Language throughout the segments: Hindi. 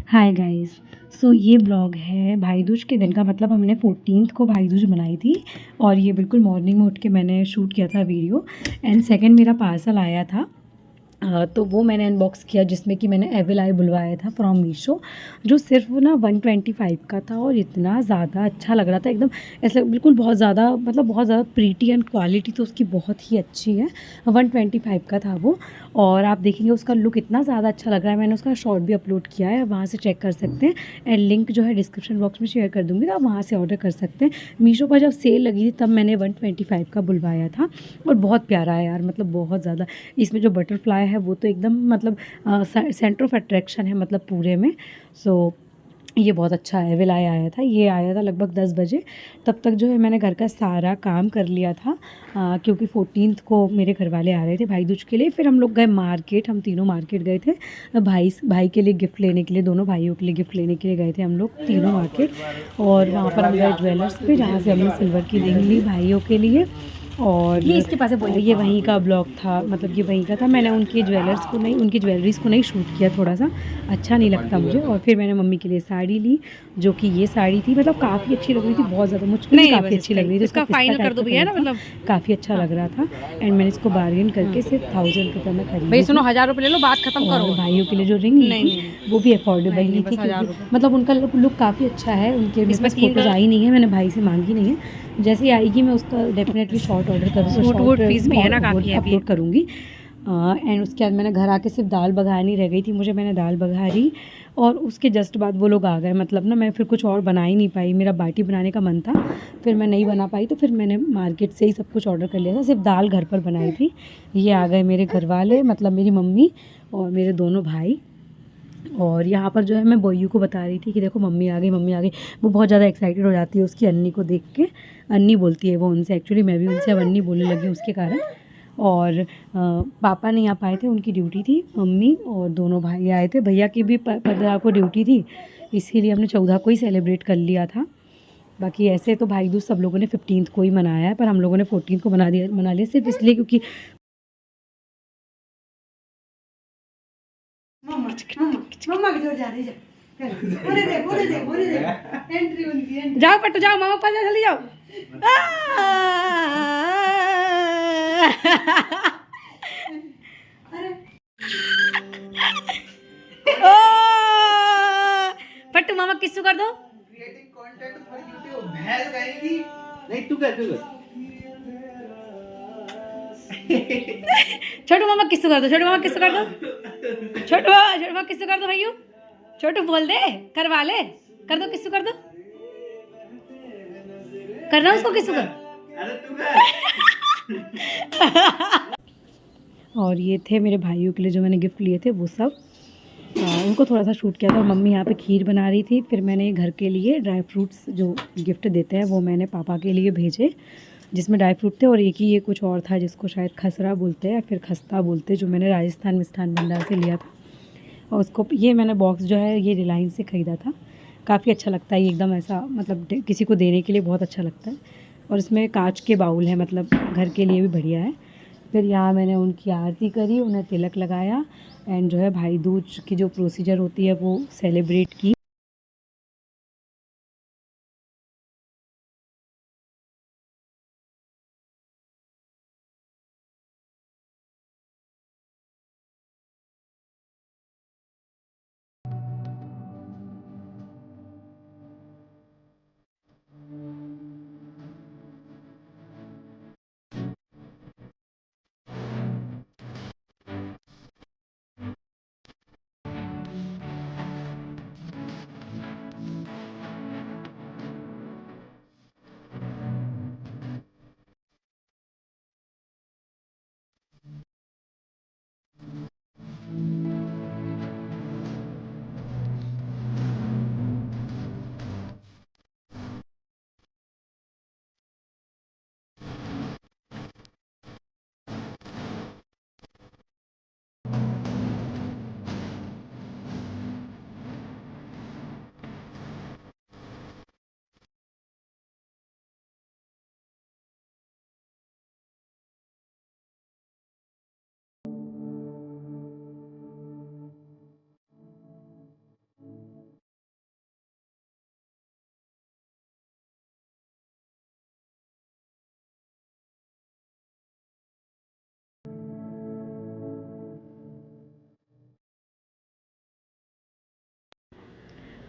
Hi guys. सो ये ब्लॉग है भाई दूज के दिन का। मतलब हमने 14th को भाई दूज बनाई थी और ये बिल्कुल मॉर्निंग में उठ के मैंने शूट किया था वीडियो। एंड सेकंड मेरा पार्सल आया था। तो वो मैंने अनबॉक्स किया जिसमें कि मैंने एविल आई बुलवाया था फ्रॉम मीशो, जो सिर्फ ना 125 का था और इतना ज़्यादा अच्छा लग रहा था एकदम। ऐसा बिल्कुल बहुत ज़्यादा मतलब बहुत ज़्यादा प्रीटी एंड क्वालिटी तो उसकी बहुत ही अच्छी है। 125 का था वो। और आप देखेंगे उसका लुक इतना ज़्यादा अच्छा लग रहा है। मैंने उसका शॉर्ट भी अपलोड किया है, वहाँ से चेक कर सकते हैं। एंड लिंक जो है डिस्क्रिप्शन बॉक्स में शेयर कर दूँगी, तो आप वहाँ से ऑर्डर कर सकते हैं। मीशो पर जब सेल लगी थी तब मैंने 125 का बुलवाया था और बहुत प्यारा है यार, मतलब बहुत ज़्यादा। इसमें जो बटरफ्लाई है वो तो एकदम मतलब सेंटर ऑफ अट्रैक्शन है मतलब पूरे में। सो ये बहुत अच्छा है। विलाय आया था, ये आया था लगभग 10 बजे। तब तक जो है मैंने घर का सारा काम कर लिया था, क्योंकि 14th को मेरे घर वाले आ रहे थे भाई दूज के लिए। फिर हम लोग गए मार्केट, हम तीनों मार्केट गए थे भाई के लिए गिफ्ट लेने के लिए, दोनों भाइयों के लिए गिफ्ट लेने के लिए गए थे हम लोग तीनों मार्केट। और वहाँ पर हम गए ज्वेलर्स पे, जहाँ से हमने सिल्वर की रिंग ली भाइयों के लिए। और ये इसके पास बोलिए, ये वहीं का ब्लॉग था, मतलब ये वहीं का था। मैंने उनके ज्वेलर्स को नहीं, उनकी ज्वेलरीज़ को नहीं शूट किया, थोड़ा सा अच्छा नहीं लगता मुझे। और फिर मैंने मम्मी के लिए साड़ी ली, जो कि ये साड़ी थी, मतलब काफ़ी अच्छी लग रही थी, बहुत ज़्यादा मुझको नहीं काफ़ी अच्छी लग रही थी। उसका फाइनल कर दो भैया ना, मतलब काफ़ी अच्छा लग रहा था। एंड मैंने इसको बार्गेन करके सिर्फ 1000 रुपये में खरीदी। भाई सुनो, 1000 रुपये ले लो, बात खत्म करो। भाइयों के लिए जो रिंग ली थी वो भी अफोर्डेबल ही थी, मतलब उनका लुक काफ़ी अच्छा है। उनके इसमें फोटोज आई नहीं है, मैंने भाई से मांगी नहीं है। जैसे ही आएगी मैं उसका डेफिनेटली शॉर्ट ऑर्डर करूँगी, शॉर्ट पीस भी है ना, काफ़ी अपलोड करूँगी। एंड उसके बाद मैंने घर आके सिर्फ दाल बघारनी रह गई थी मुझे, मैंने दाल बघारी। और उसके जस्ट बाद वो लोग आ गए, मतलब ना मैं फिर कुछ और बना ही नहीं पाई, मेरा बाटी बनाने का मन था, फिर मैं नहीं बना पाई, तो फिर मैंने मार्केट से ही सब कुछ ऑर्डर कर लिया था, सिर्फ दाल घर पर बनाई थी। ये आ गए मेरे घर वाले, मतलब मेरी मम्मी और मेरे दोनों भाई। और यहाँ पर जो है मैं बोयू को बता रही थी कि देखो मम्मी आ गई, मम्मी आ गई। वो बहुत ज़्यादा एक्साइटेड हो जाती है उसकी अन्नी को देख के। अन्नी बोलती है वो उनसे, एक्चुअली मैं भी उनसे अब अन्नी बोलने लगी उसके कारण। और पापा नहीं आ पाए थे, उनकी ड्यूटी थी। मम्मी और दोनों भाई आए थे, भैया की भी 15 को ड्यूटी थी, इसीलिए हमने 14 को ही सेलिब्रेट कर लिया था। बाकी ऐसे तो भाई दूज सब लोगों ने 15th को ही मनाया है, पर हम लोगों ने 14th को मना लिया सिर्फ इसलिए क्योंकि मम्मा की जा रही है। जाओ पट्टू जाओ, मामा पास जल्दी जाओ। ओ पट्टू मामा किस्सू कर दो। क्रिएटिंग कंटेंट फॉर यूट्यूब भैंस गाएगी। नहीं तू कर छोटू मामा किस्सू कर दो, छोटू मामा किस्सू कर दो, छोटू मामा किस्सू कर दो भैया। छोटू बोल दे, करवा ले, कर दो किस्सू कर दो, करना उसको किस्सू कर। और ये थे मेरे भाइयों के लिए जो मैंने गिफ्ट लिए थे वो सब। उनको थोड़ा सा शूट किया था। मम्मी यहाँ पे खीर बना रही थी, फिर मैंने घर के लिए ड्राई फ्रूट्स जो गिफ्ट देते हैं वो मैंने पापा के लिए भेजे, जिसमें ड्राई फ्रूट थे। और एक ही ये कुछ और था जिसको शायद खसरा बोलते हैं या फिर खस्ता बोलते हैं, जो मैंने राजस्थान मिष्ठान भंडार से लिया था। और उसको ये मैंने बॉक्स जो है ये रिलायंस से ख़रीदा था। काफ़ी अच्छा लगता है ये, एकदम ऐसा मतलब किसी को देने के लिए बहुत अच्छा लगता है। और इसमें कांच के बाउल है, मतलब घर के लिए भी बढ़िया है। फिर यहाँ मैंने उनकी आरती करी, उन्हें तिलक लगाया। एंड जो है भाई दूज की जो प्रोसीजर होती है वो सेलिब्रेट की।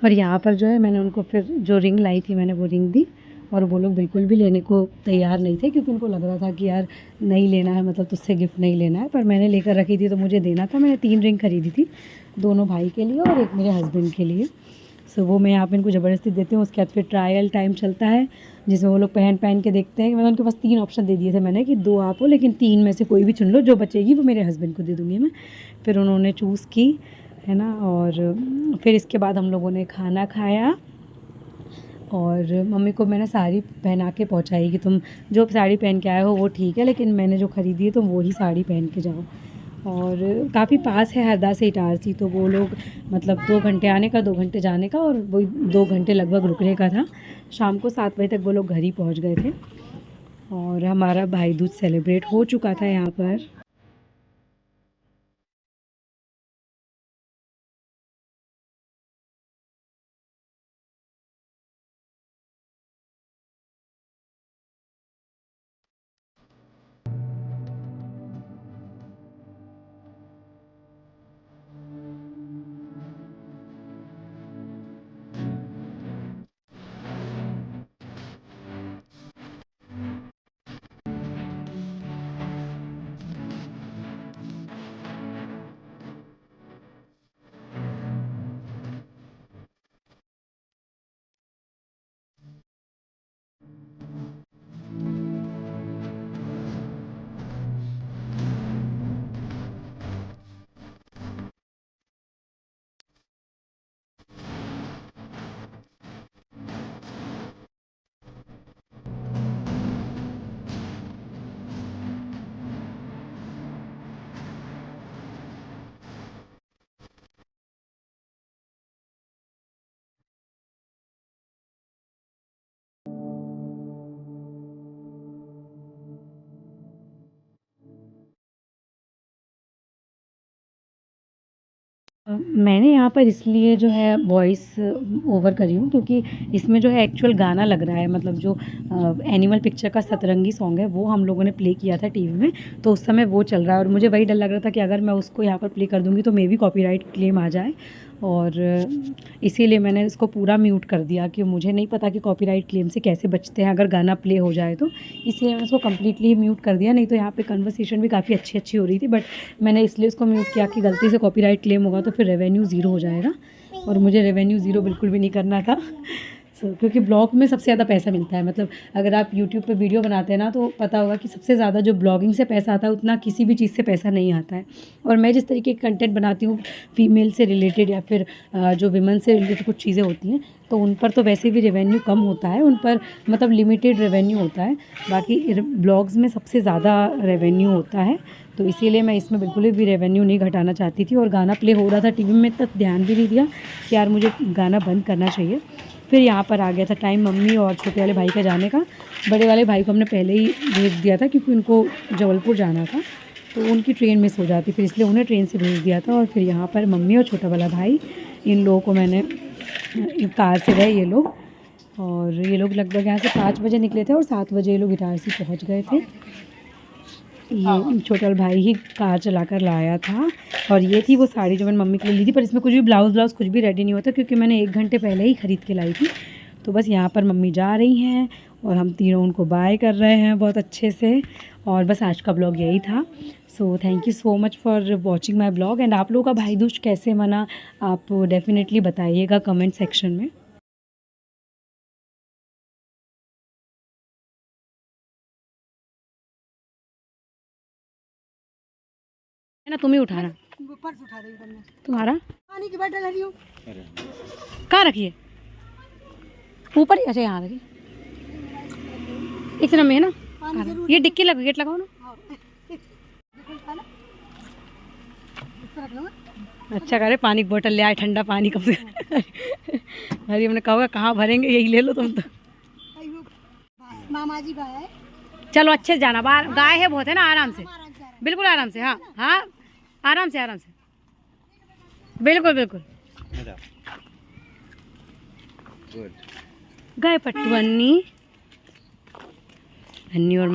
और यहाँ पर जो है मैंने उनको फिर जो रिंग लाई थी मैंने वो रिंग दी, और वो लोग बिल्कुल भी लेने को तैयार नहीं थे क्योंकि उनको लग रहा था कि यार नहीं लेना है, मतलब तुझसे गिफ्ट नहीं लेना है, पर मैंने लेकर रखी थी तो मुझे देना था। मैंने 3 रिंग खरीदी थी, दोनों भाई के लिए और एक मेरे हस्बैंड के लिए। सो वो मैं यहाँ पे इनको ज़बरदस्ती देती हूँ। उसके बाद फिर ट्रायल टाइम चलता है जिसमें वो लोग पहन के देखते हैं। मैंने उनके पास 3 ऑप्शन दे दिए थे मैंने कि 2 आप हो, लेकिन 3 में से कोई भी चुन लो, जो बचेगी वो मेरे हस्बैंड को दे दूँगी मैं। फिर उन्होंने चूज़ की, है ना। और फिर इसके बाद हम लोगों ने खाना खाया और मम्मी को मैंने साड़ी पहना के पहुँचाई कि तुम जो साड़ी पहन के आए हो वो ठीक है, लेकिन मैंने जो ख़रीदी है तुम वही साड़ी पहन के जाओ। और काफ़ी पास है हरदा से इटारसी, तो वो लोग मतलब 2 घंटे आने का 2 घंटे जाने का और वही 2 घंटे लगभग रुकने का था। शाम को 7 बजे तक वो लोग घर ही पहुँच गए थे और हमारा भाई दूज सेलिब्रेट हो चुका था यहाँ पर। मैंने यहाँ पर इसलिए जो है वॉइस ओवर करी हूँ क्योंकि इसमें जो है एक्चुअल गाना लग रहा है, मतलब जो एनिमल पिक्चर का सतरंगी सॉन्ग है वो हम लोगों ने प्ले किया था टीवी में, तो उस समय वो चल रहा है और मुझे वही डर लग रहा था कि अगर मैं उसको यहाँ पर प्ले कर दूँगी तो मे भी कॉपीराइट क्लेम आ जाए, और इसीलिए मैंने इसको पूरा म्यूट कर दिया कि मुझे नहीं पता कि कॉपीराइट क्लेम से कैसे बचते हैं अगर गाना प्ले हो जाए तो, इसलिए मैंने उसको कम्प्लीटली म्यूट कर दिया। नहीं तो यहाँ पे कन्वर्सेशन भी काफ़ी अच्छी हो रही थी, बट मैंने इसलिए उसको म्यूट किया कि गलती से कॉपीराइट क्लेम होगा तो फिर रेवेन्यू ज़ीरो हो जाएगा, और मुझे रेवेन्यू ज़ीरो बिल्कुल भी नहीं करना था। क्योंकि ब्लॉग में सबसे ज़्यादा पैसा मिलता है, मतलब अगर आप यूट्यूब पे वीडियो बनाते हैं ना तो पता होगा कि सबसे ज़्यादा जो ब्लॉगिंग से पैसा आता है उतना किसी भी चीज़ से पैसा नहीं आता है। और मैं जिस तरीके के कंटेंट बनाती हूँ फीमेल से रिलेटेड या फिर जो विमेन से रिलेटेड कुछ चीज़ें होती हैं तो उन पर तो वैसे भी रेवेन्यू कम होता है, उन पर मतलब लिमिटेड रेवेन्यू होता है, बाकी ब्लॉग्स में सबसे ज़्यादा रेवेन्यू होता है। तो इसीलिए मैं इसमें बिल्कुल भी रेवेन्यू नहीं घटाना चाहती थी। और गाना प्ले हो रहा था टीवी में, तब ध्यान भी नहीं दिया कि यार मुझे गाना बंद करना चाहिए। फिर यहाँ पर आ गया था टाइम मम्मी और छोटे वाले भाई का जाने का। बड़े वाले भाई को हमने पहले ही भेज दिया था क्योंकि उनको जबलपुर जाना था तो उनकी ट्रेन मिस हो जाती, फिर इसलिए उन्हें ट्रेन से भेज दिया था। और फिर यहाँ पर मम्मी और छोटा वाला भाई, इन लोगों को मैंने कार से गए ये लोग, और ये लोग लगभग यहाँ से 5 बजे निकले थे और 7 बजे ये लोग इटारसी पहुँच गए थे। ये छोटा भाई ही कार चलाकर लाया था। और ये थी वो साड़ी जो मैंने मम्मी के लिए ली थी, पर इसमें कुछ भी ब्लाउज़ कुछ भी रेडी नहीं होता क्योंकि मैंने 1 घंटे पहले ही ख़रीद के लाई थी। तो बस यहाँ पर मम्मी जा रही हैं और हम तीनों उनको बाय कर रहे हैं बहुत अच्छे से। और बस आज का ब्लॉग यही था। So thank you so much for watching my blog. And आप लोगों का भाई दूज कैसे मना आप डेफिनेटली बताइएगा कमेंट सेक्शन में। है ना, तुम ही उठाना, पर्स उठा रही हूँ तुम्हारा पानी की बोतल रही हूँ कहाँ रखिए ऊपर ही। अच्छा यहाँ रखिए, एक में है ना, ये डिक्की लगा गेट लगाओ ना। अच्छा करे पानी की बोतल ले आए, ठंडा पानी कब से। अरे हमने कहा कहाँ भरेंगे, यही ले लो तुम तो। मामा जी भाई चलो अच्छे से जाना, बाहर गाय है बहुत है ना, आराम से बिल्कुल आराम से। हाँ हाँ आराम से बिल्कुल बिल्कुल। गए पट्टू अन्नी और